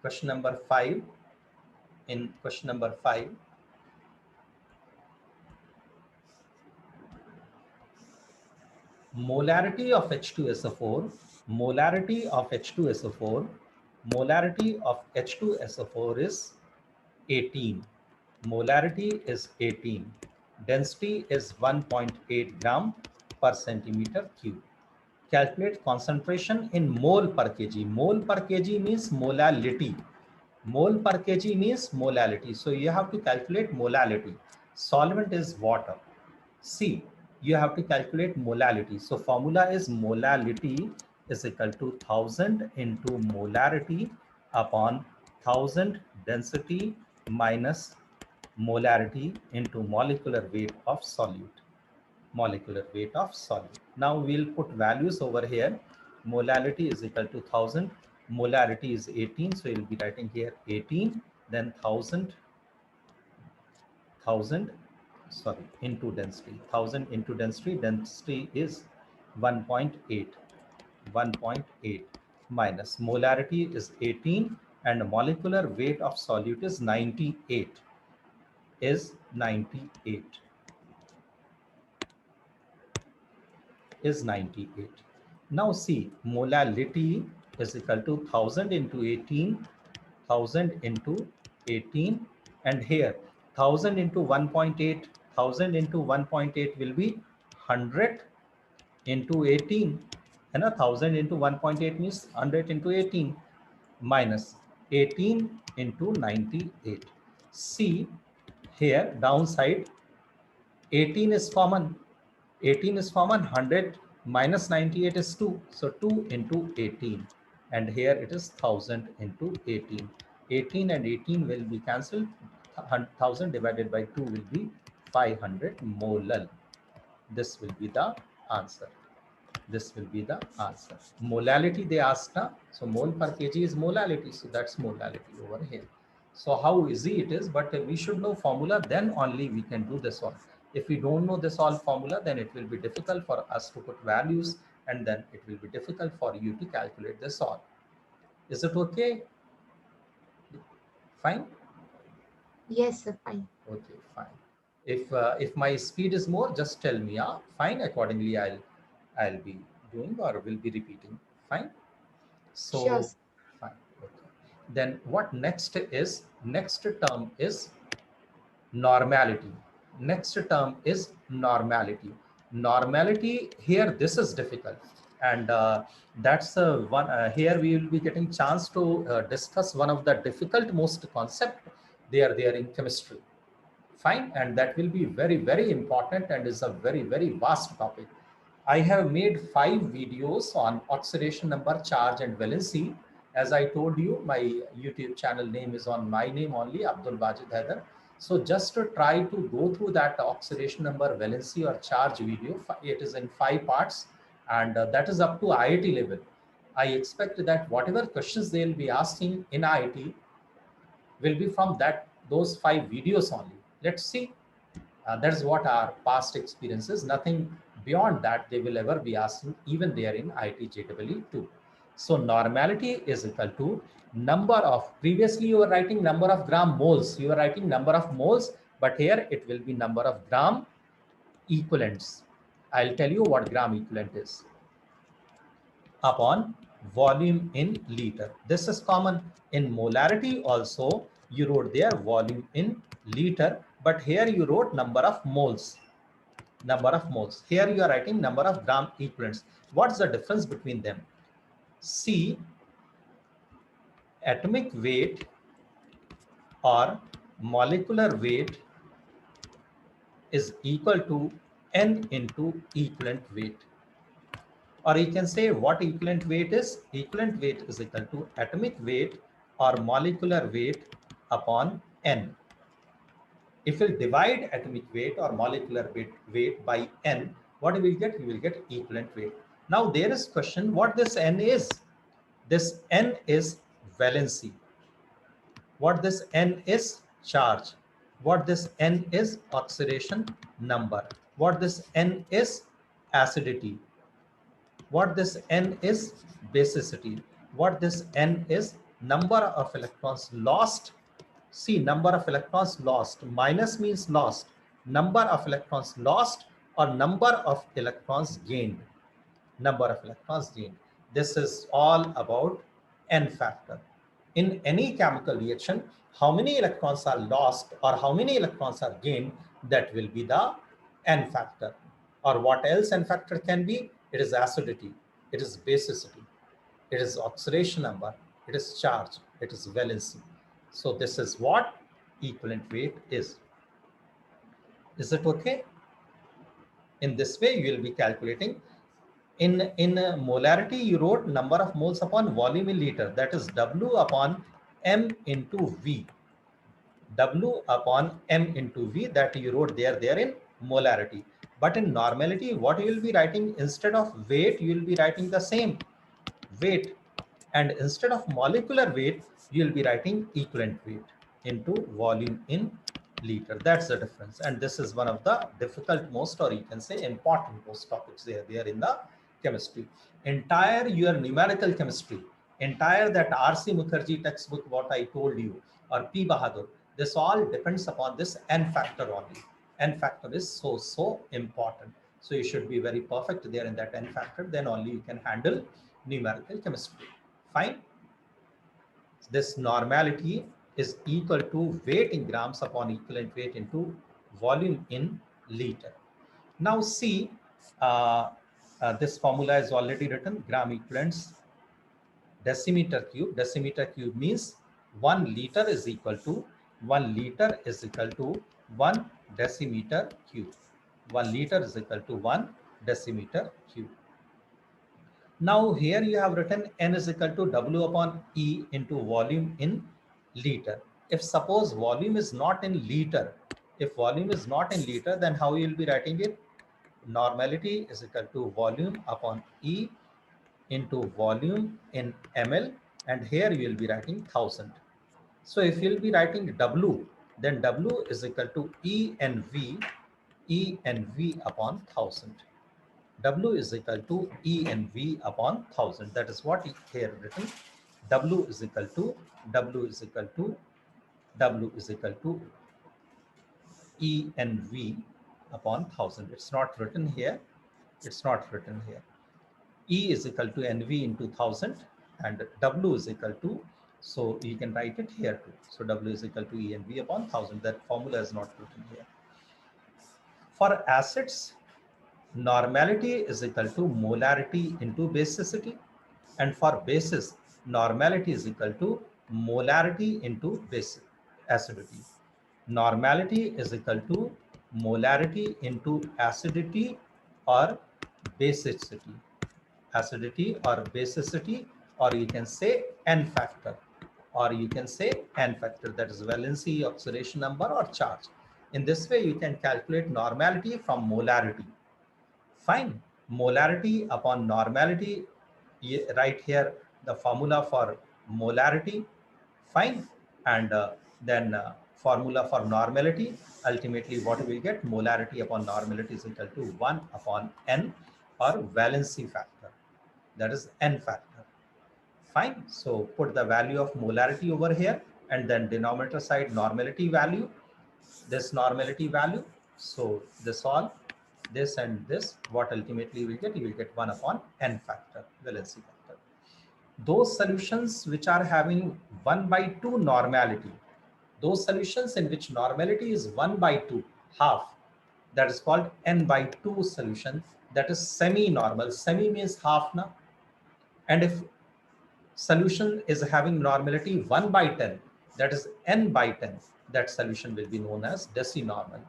S1: 5, in question number 5, molarity of H2SO4, molarity of H2SO4, molarity of H2SO4 is 18. Molarity is 18. Density is 1.8 gram per centimeter cube. Calculate concentration in mole per kg. Mole per kg means molality. Mole per kg means molality. So you have to calculate molality. Solvent is water. C, you have to calculate molality. So formula is molality is equal to 1000 into molarity upon 1000 density minus molarity into molecular weight of solute. Molecular weight of solute. Now we'll put values over here. Molality is equal to 1000. Molarity is 18. So you'll be writing here 18, then 1000 into density. 1000 into density is 1.8. 1.8 minus molarity is 18 and molecular weight of solute is 98. Is 98. Is 98. Now see, molality is equal to 1000 into 18, 1000 into 18, and here 1000 into 1.8, 1000 into 1.8 will be 100 into 18, and 1000 into 1.8 means 100 into 18 minus 18 into 98. See here downside 18 is common. 18 is common. 100 minus 98 is 2. So 2 into 18. And here it is 1000 into 18. 18 and 18 will be cancelled. 1000 divided by 2 will be 500 molal. This will be the answer. This will be the answer. Molality they asked now. So mole per kg is molality. So that's molality over here. So how easy it is, but we should know formula, then only we can do this one. If we don't know this all formula, then it will be difficult for us to put values, and then it will be difficult for you to calculate this all. Is it okay? Fine?
S2: Yes, sir. Fine.
S1: Okay, fine. If my speed is more, just tell me. Fine. Accordingly, I'll be doing or will be repeating. Fine.
S2: Sure,
S1: So
S2: sir.
S1: fine. Okay. Then what next is? Next term is normality. Next term is normality. Normality here, this is difficult, and that's one. Here we will be getting chance to discuss one of the difficult most concept they are there in chemistry. Fine, and that will be very, very important and is a very, very vast topic. I have made 5 videos on oxidation number, charge, and valency. As I told you, my YouTube channel name is on my name only, Abdul Wajid Haider. So just to try to go through that oxidation number, valency, or charge video, it is in 5 parts, and that is up to IIT level. I expect that whatever questions they will be asking in IIT will be from those 5 videos only. Let's see. That's what our past experiences. Nothing beyond that they will ever be asking, even there in IIT too. So normality is equal to number of, previously you were writing number of gram moles, you were writing number of moles, but here it will be number of gram equivalents. I'll tell you what gram equivalent is. Upon volume in liter. This is common. In molarity also, you wrote there volume in liter, but here you wrote number of moles. Number of moles. Here you are writing number of gram equivalents. What's the difference between them? C, atomic weight or molecular weight is equal to N into equivalent weight. Or you can say what equivalent weight is. Equivalent weight is equal to atomic weight or molecular weight upon N. If we divide atomic weight or molecular weight by N, What you will get? You will get equivalent weight. Now there is question what this N is. This N is valency. What this N is? Charge. What this N is? Oxidation number. What this N is? Acidity. What this N is? Basicity. What this N is? Number of electrons lost. See, number of electrons lost. Minus means lost. Number of electrons lost or number of electrons gained. Number of electrons gained. This is all about N factor. In any chemical reaction, how many electrons are lost or how many electrons are gained, that will be the N factor. Or what else N factor can be? It is acidity, it is basicity, it is oxidation number, it is charge, it is valency. So this is what equivalent weight is. Is it okay? In this way, you will be calculating. In molarity, you wrote number of moles upon volume in liter. That is W upon M into V. W upon M into V, that you wrote there in molarity. But in normality, what you will be writing, instead of weight, you will be writing the same weight. And instead of molecular weight, you will be writing equivalent weight into volume in liter. That's the difference. And this is one of the difficult most, or you can say important most topics there in the chemistry. Entire your numerical chemistry, entire that R.C. Mukherjee textbook, what I told you, or P. Bahadur, this all depends upon this N factor only. N factor is so important. So you should be very perfect there in that N factor, then only you can handle numerical chemistry. Fine. This normality is equal to weight in grams upon equivalent weight into volume in liter. Now see, this formula is already written. Gram equivalents decimeter cube. Decimeter cube means 1 liter is equal to 1 liter is equal to 1 decimeter cube. 1 liter is equal to 1 decimeter cube. Now here you have written N is equal to W upon E into volume in liter. If suppose volume is not in liter, if volume is not in liter, then how you will be writing it? Normality is equal to volume upon E into volume in ml, and here you will be writing 1000. So if you will be writing W, then W is equal to E and V upon 1000. W is equal to E and V upon 1000. That is what is here written. W is equal to E and V upon 1000. It's not written here. It's not written here. E is equal to NV into 1000 and W is equal to, so you can write it here too. So W is equal to E and V upon 1000. That formula is not written here. For acids, normality is equal to molarity into basicity, and for bases, normality is equal to molarity into acidity. Normality is equal to molarity into acidity or basicity. Acidity or basicity, or you can say N factor, that is valency, oxidation number, or charge. In this way, you can calculate normality from molarity. Fine. Molarity upon normality, right here the formula for molarity. Fine. And then formula for normality, ultimately what we get, molarity upon normality is equal to 1 upon N, or valency factor, that is N factor. Fine. So put the value of molarity over here, and then denominator side normality value, this normality value. So this all, this and this, what ultimately you will get 1 upon N factor, valency factor. Those solutions which are having 1/2 normality, those solutions in which normality is 1/2, half, that is called N/2 solution, that is semi-normal. Semi means half now. And if solution is having normality 1/10, that is N/10, that solution will be known as decinormal.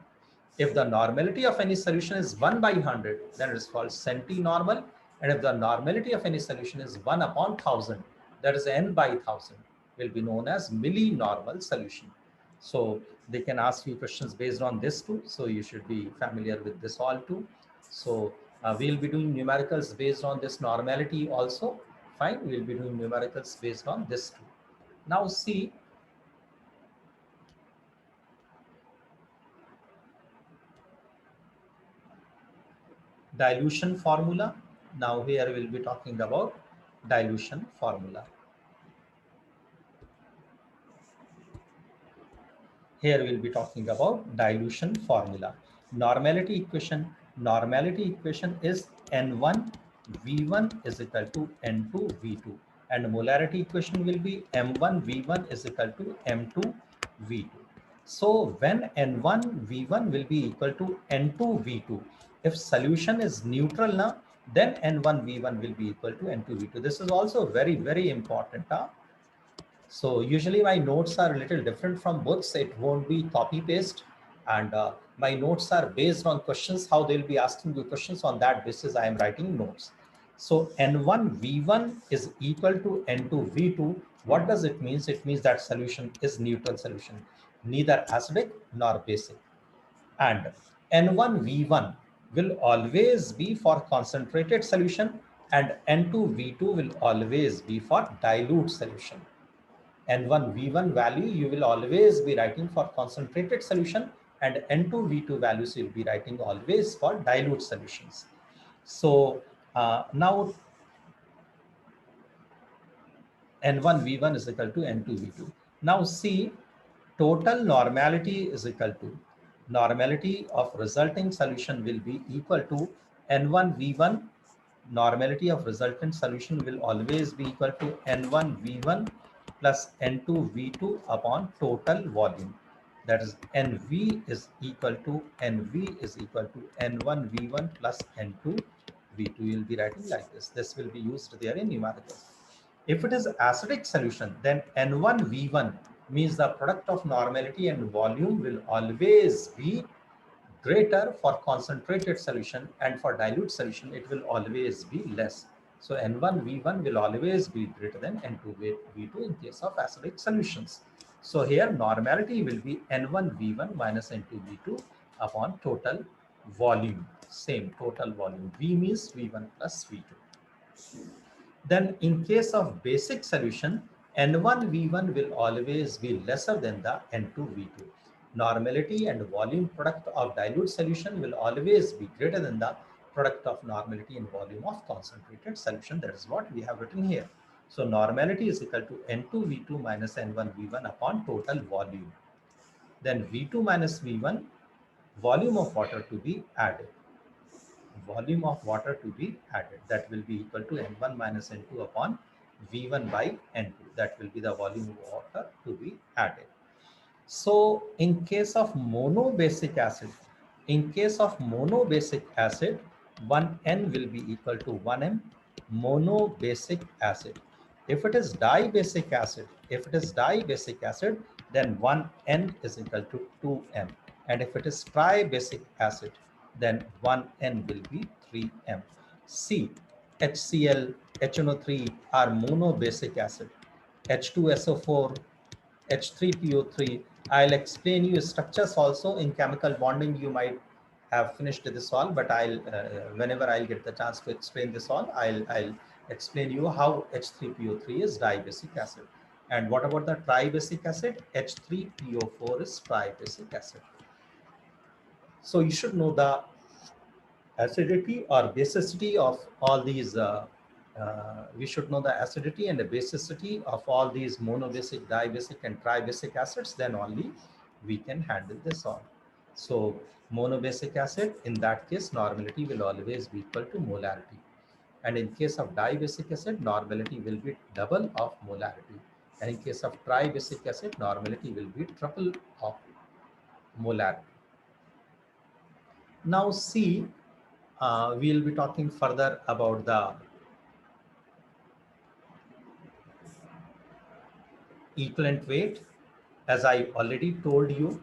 S1: If the normality of any solution is 1/100, then it is called centinormal. And if the normality of any solution is 1 upon 1000, that is N/1000, will be known as millinormal solution. So they can ask you questions based on this too. So you should be familiar with this all too. So We'll be doing numericals based on this normality also. Fine, we'll be doing numericals based on this too. Now see, dilution formula. Now here we'll be talking about dilution formula. Here we'll be talking about dilution formula. Normality equation. Normality equation is N1 V1 is equal to N2 V2. And molarity equation will be M1 V1 is equal to M2 V2. So when N1 V1 will be equal to N2 V2, if solution is neutral now, then N1 V1 will be equal to N2 V2. This is also very, very important. So usually my notes are a little different from books. It won't be copy paste, and my notes are based on questions, how they'll be asking you questions. On that basis, I am writing notes. So N1 V1 is equal to N2 V2. What does it mean? It means that solution is neutral solution, neither acidic nor basic. And N1 V1 will always be for concentrated solution, and N2 V2 will always be for dilute solution. N1 V1 value you will always be writing for concentrated solution, and N2 V2 values you'll be writing always for dilute solutions. So now N1 V1 is equal to N2 V2. Now see, total normality is equal to normality of resulting solution will be equal to N1 V1. Normality of resultant solution will always be equal to N1 V1 plus N2 V2 upon total volume. That is NV is equal to NV is equal to N1 V1 plus N2 V2. You'll be writing like this. This will be used there in numerical. If it is acidic solution, then N1 V1 means the product of normality and volume will always be greater for concentrated solution, and for dilute solution it will always be less. So N1 V1 will always be greater than N2 V2 in case of acidic solutions. So here normality will be N1 V1 minus N2 V2 upon total volume. Same total volume. V means V1 plus V2. Then in case of basic solution, N1 V1 will always be lesser than the N2 V2. Normality and volume product of dilute solution will always be greater than the product of normality and volume of concentrated solution. That is what we have written here. So normality is equal to N2 V2 minus N1 V1 upon total volume. Then V2 minus V1, volume of water to be added. Volume of water to be added, that will be equal to N1 minus N2 upon V1 by N2. That will be the volume of water to be added. So in case of monobasic acid, 1N will be equal to 1M monobasic acid. If it is dibasic acid, then 1N is equal to 2M. And if it is tribasic acid, then 1N will be 3M. C, HCl, HNO3 are monobasic acid. H2SO4, H3PO3. I'll explain you structures also in chemical bonding. You might have finished this all, but I'll whenever I'll get the chance to explain this all, I'll explain you how H3PO3 is dibasic acid. And what about the tribasic acid? H3PO4 is tribasic acid. So you should know the acidity or basicity of all these. We should know the acidity and the basicity of all these monobasic, dibasic, and tribasic acids. Then only we can handle this all. So monobasic acid, in that case, normality will always be equal to molarity. And in case of dibasic acid, normality will be double of molarity. And in case of tribasic acid, normality will be triple of molarity. Now see, we'll be talking further about the equivalent weight. As I already told you,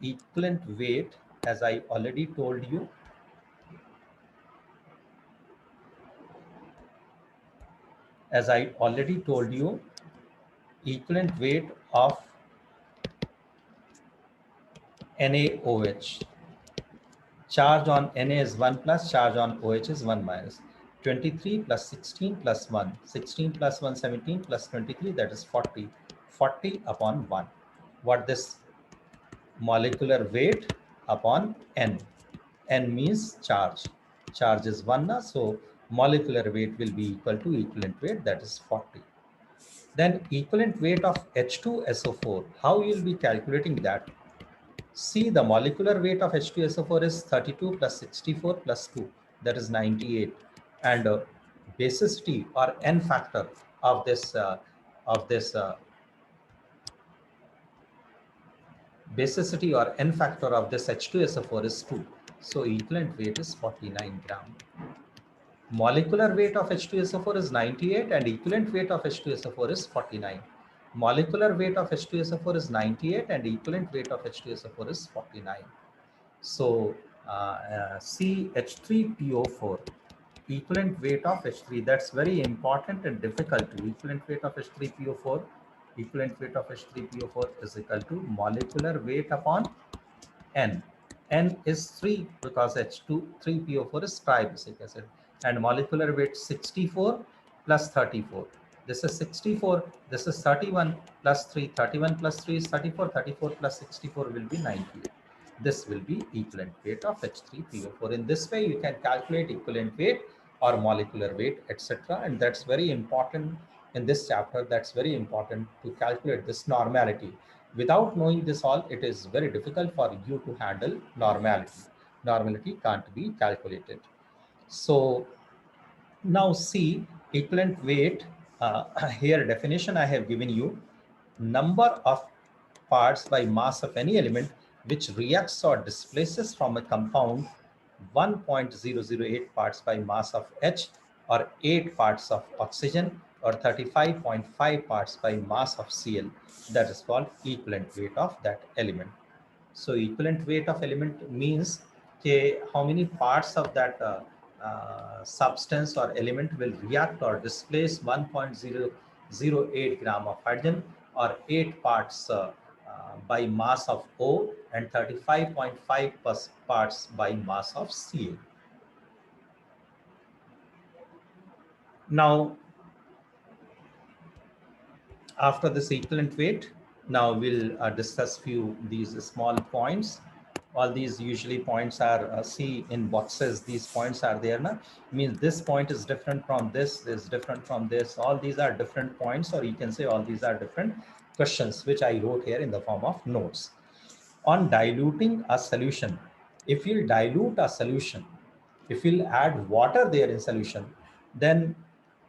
S1: equivalent weight, as I already told you, equivalent weight of NaOH. Charge on Na is 1 plus, charge on OH is 1 minus. 23 plus 16 plus 1. 16 plus 1, 17 plus 23, that is 40. 40 upon 1. What this? Molecular weight upon N. N means charge. Charge is 1, so molecular weight will be equal to equivalent weight, that is 40. Then equivalent weight of H2SO4. How you will be calculating that? See, the molecular weight of H2SO4 is 32 plus 64 plus 2, that is 98. And basicity or N factor of this basicity or N factor of this H2SO4 is 2. So equivalent weight is 49 gram. Molecular weight of H2SO4 is 98 and equivalent weight of H2SO4 is 49. Molecular weight of H2SO4 is 98 and equivalent weight of H2SO4 is 49. So CH3PO4, equivalent weight of H3, that's very important and difficult. Equivalent weight of H3PO4, equivalent weight of H3PO4 is equal to molecular weight upon N. N is 3 because H3PO4 is tribasic acid. And molecular weight 64 plus 34. This is 64, this is 31 plus 3. 31 plus 3 is 34, 34 plus 64 will be 98. This will be equivalent weight of H3PO4. In this way, you can calculate equivalent weight or molecular weight, etc. And that's very important in this chapter. That's very important to calculate this normality. Without knowing this all, it is very difficult for you to handle normality. Normality can't be calculated. So now see equivalent weight. Here definition I have given you: number of parts by mass of any element which reacts or displaces from a compound 1.008 parts by mass of H, or 8 parts of oxygen, or 35.5 parts by mass of Cl. That is called equivalent weight of that element. So equivalent weight of element means how many parts of that substance or element will react or displace 1.008 gram of hydrogen, or 8 parts by mass of O, and 35.5 parts by mass of Ca. Now, after this equivalent weight, now we'll discuss few these small points. All these usually points are see in boxes. These points are there now. Means this point is different from this, is different from this. All these are different points, or you can say all these are different questions which I wrote here in the form of notes. On diluting a solution, if you dilute a solution, if you'll add water there in solution, then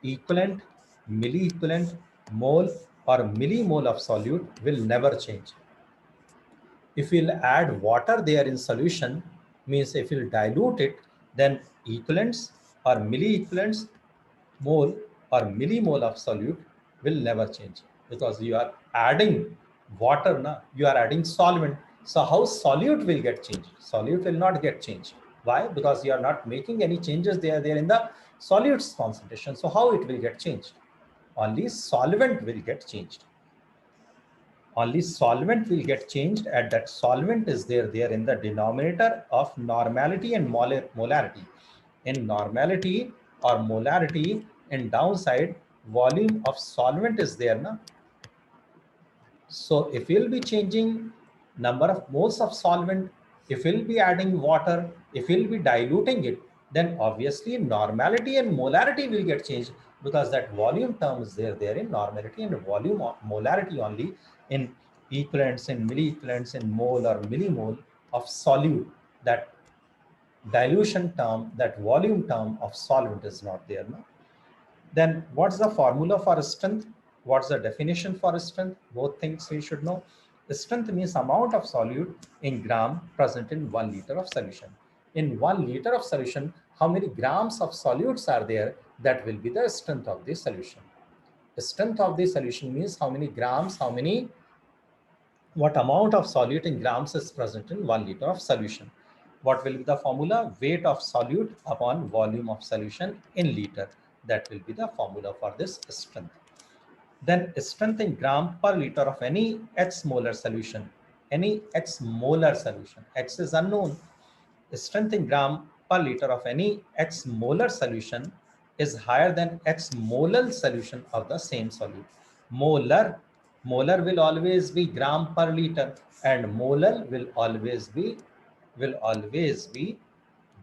S1: equivalent, milli-equivalent, mole or millimole of solute will never change. If you'll add water there in solution, means if you'll dilute it, then equivalents or milli-equivalents, mole or millimole of solute will never change, because you are adding water, you are adding solvent. So how solute will get changed? Solute will not get changed. Why? Because you are not making any changes there in the solute's concentration. So how it will get changed? Only solvent will get changed. Only solvent will get changed, and that solvent is there in the denominator of normality and molarity. In normality or molarity, in downside, volume of solvent is there. So if you'll be changing number of moles of solvent, if you'll be adding water, if you'll be diluting it, then obviously normality and molarity will get changed, because that volume term is there in normality and volume of molarity only. In equivalents, in milli-equivalents, in mole or millimole of solute, that dilution term, that volume term of solvent is not there. Then what's the formula for strength? What's the definition for strength? Both things you should know. Strength means amount of solute in gram present in 1 liter of solution. In 1 liter of solution, how many grams of solutes are there? That will be the strength of the solution. The strength of the solution means how many grams, what amount of solute in grams is present in 1 liter of solution. What will be the formula? Weight of solute upon volume of solution in liter. That will be the formula for this strength. Then strength in gram per liter of any X molar solution. Any X molar solution. X is unknown. strength in gram per liter of any X molar solution is higher than X molal solution of the same solute. Molar, molar will always be gram per liter, and molal will always be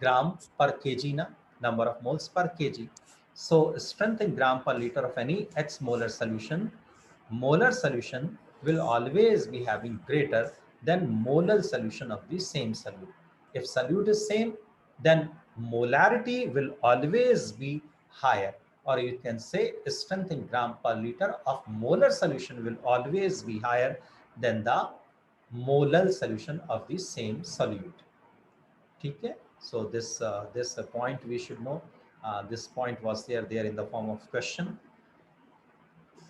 S1: gram per kg, na, number of moles per kg. So strength in gram per liter of any X molar solution, molar solution will always be having greater than molar solution of the same solute. If solute is same, then molarity will always be higher, or you can say strength in gram per liter of molar solution will always be higher than the molar solution of the same solute. Okay, so this point we should know. This point was there in the form of question.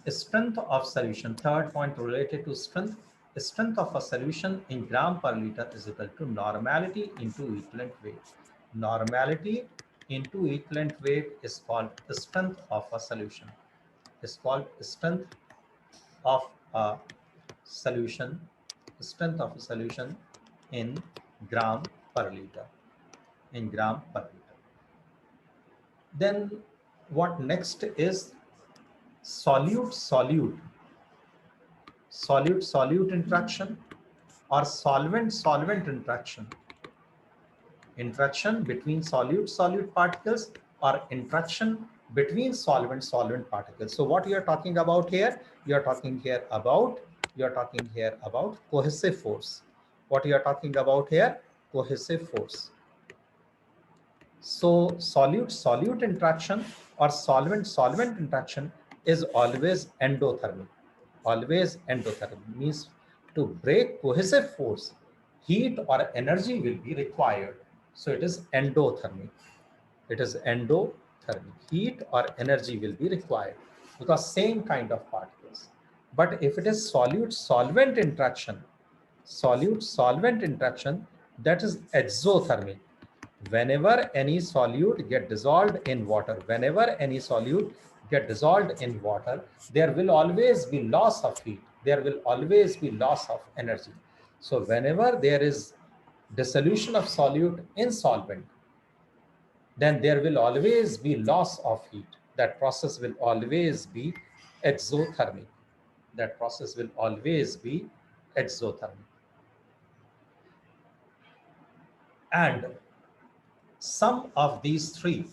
S1: Strength of solution, third point related to strength. Strength of a solution in gram per liter is equal to normality into equivalent weight. Normality into equivalent weight is called strength of a solution. Is called strength of a solution. Strength of a solution in gram per liter. In gram per liter. Then what next is solute interaction or solvent interaction. Interaction between solute particles or interaction between solvent particles. So what you are talking about here, you are talking here about cohesive force. What you are talking about here, cohesive force. So solute interaction or solvent interaction is always endothermic. Always endothermic means to break cohesive force, heat or energy will be required. So it is endothermic. It is endothermic. Heat or energy will be required because same kind of particles. But if it is solute-solvent interaction, solute-solvent interaction, that is exothermic. Whenever any solute get dissolved in water, there will always be loss of heat. There will always be loss of energy. So whenever there is dissolution of solute in solvent, then there will always be loss of heat. That process will always be exothermic. That process will always be exothermic. And sum of these three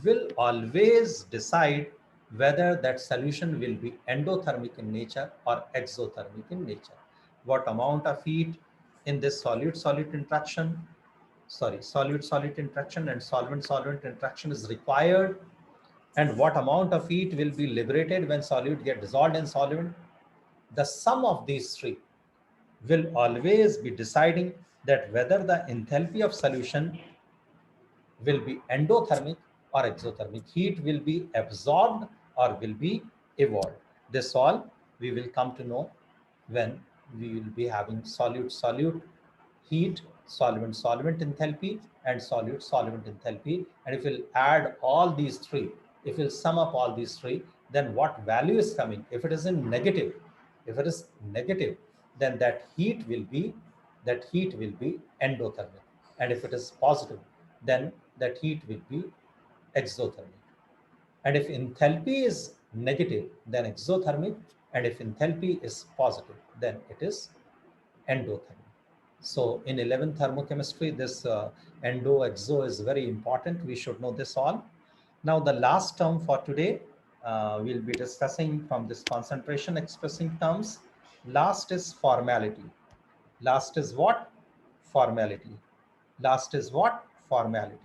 S1: will always decide whether that solution will be endothermic in nature or exothermic in nature. What amount of heat in this solute-solute interaction, solute-solute interaction and solvent-solvent interaction is required, and what amount of heat will be liberated when solute get dissolved in solvent. The sum of these three will always be deciding that whether the enthalpy of solution will be endothermic or exothermic. Heat will be absorbed or will be evolved. This all we will come to know when we will be having solute-solute heat, solvent-solvent enthalpy, and solute-solvent enthalpy. And if we'll add all these three, if we'll sum up all these three, then what value is coming? If it is in negative, then that heat will be endothermic. And if it is positive, then that heat will be exothermic. And if enthalpy is negative, then exothermic. And if enthalpy is positive, then it is endothermic. So in 11th thermochemistry, this endo-exo is very important. We should know this all. Now the last term for today, we'll be discussing from this concentration expressing terms. Last is formality. Last is what? Formality. Last is what? Formality.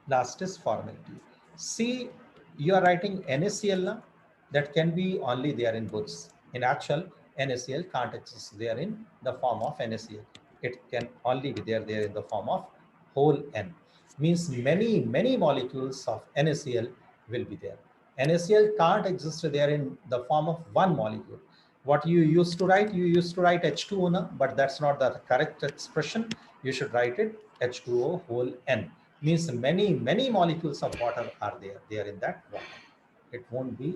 S1: Last is formality. See, you are writing NaCl now. That can be only there in books. In actual, NaCl can't exist there in the form of NaCl. It can only be there in the form of whole N. Means many molecules of NaCl will be there. NaCl can't exist there in the form of one molecule. What you used to write H2O, but that's not the correct expression. You should write it H2O whole N. Means many molecules of water are there in that water. It can't be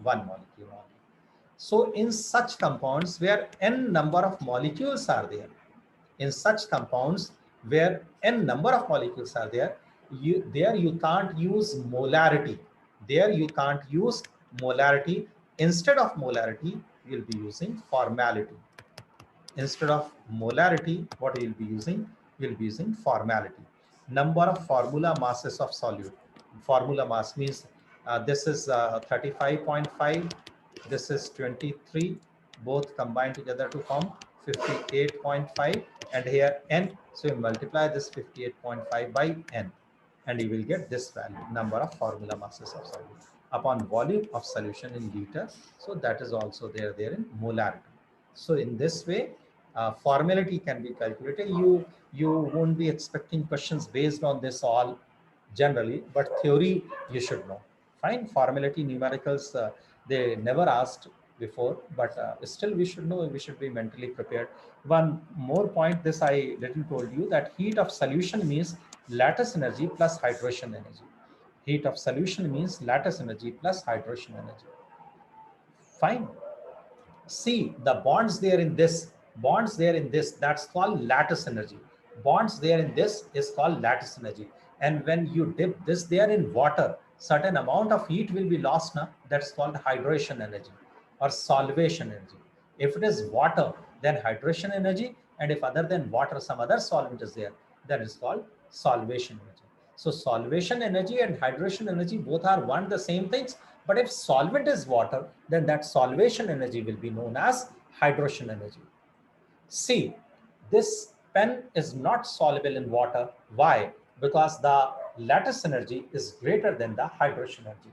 S1: one molecule only. So in such compounds where n number of molecules are there, in such compounds where n number of molecules are there, you can't use molarity. There you can't use molarity. Instead of molarity, you'll be using formality. Instead of molarity, what you'll be using? You'll be using formality. Number of formula masses of solute. Formula mass means this is 35.5, this is 23, both combined together to form 58.5, and here n. So you multiply this 58.5 by n, and you will get this value, number of formula masses of solute upon volume of solution in liter. So that is also there in molarity. So in this way, formality can be calculated. You won't be expecting questions based on this all generally, but theory you should know. Fine, formality numericals they never asked before, but still we should know. We should be mentally prepared. One more point, this I little told you, that heat of solution means lattice energy plus hydration energy. Heat of solution means lattice energy plus hydration energy. Fine. See the bonds there in this, bonds there in this, that's called lattice energy. Bonds there in this is called lattice energy. And when you dip this there in water, certain amount of heat will be lost now. That's called hydration energy or solvation energy. If it is water, then hydration energy, and if other than water some other solvent is there, then it's called solvation energy. So solvation energy and hydration energy both are one the same things, but if solvent is water, then that solvation energy will be known as hydration energy. See, this pen is not soluble in water. Why? Because the lattice energy is greater than the hydration energy.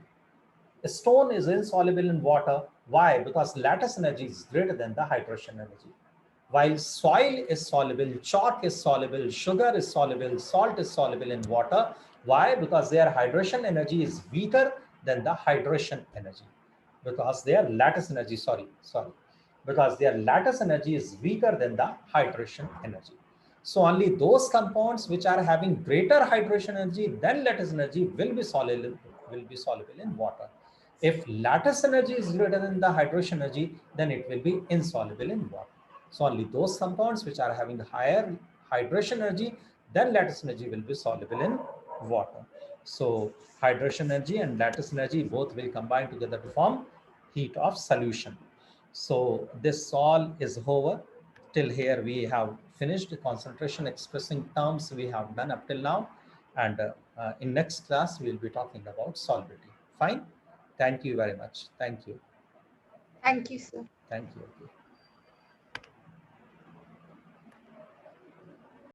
S1: A stone is insoluble in water. Why? Because lattice energy is greater than the hydration energy. While soil is soluble, chalk is soluble, sugar is soluble, salt is soluble in water. Why? Because their hydration energy is weaker than the hydration energy. Because their lattice energy, because their lattice energy is weaker than the hydration energy. So only those compounds which are having greater hydration energy than lattice energy will be soluble in water. If lattice energy is greater than the hydration energy, then it will be insoluble in water. So only those compounds which are having higher hydration energy than lattice energy will be soluble in water. So hydration energy and lattice energy both will combine together to form heat of solution. So this all is over. Till here we have finished the concentration expressing terms we have done up till now. And in next class, we will be talking about solubility. Fine. Thank you very much. Thank you.
S2: Thank you, sir.
S1: Thank you.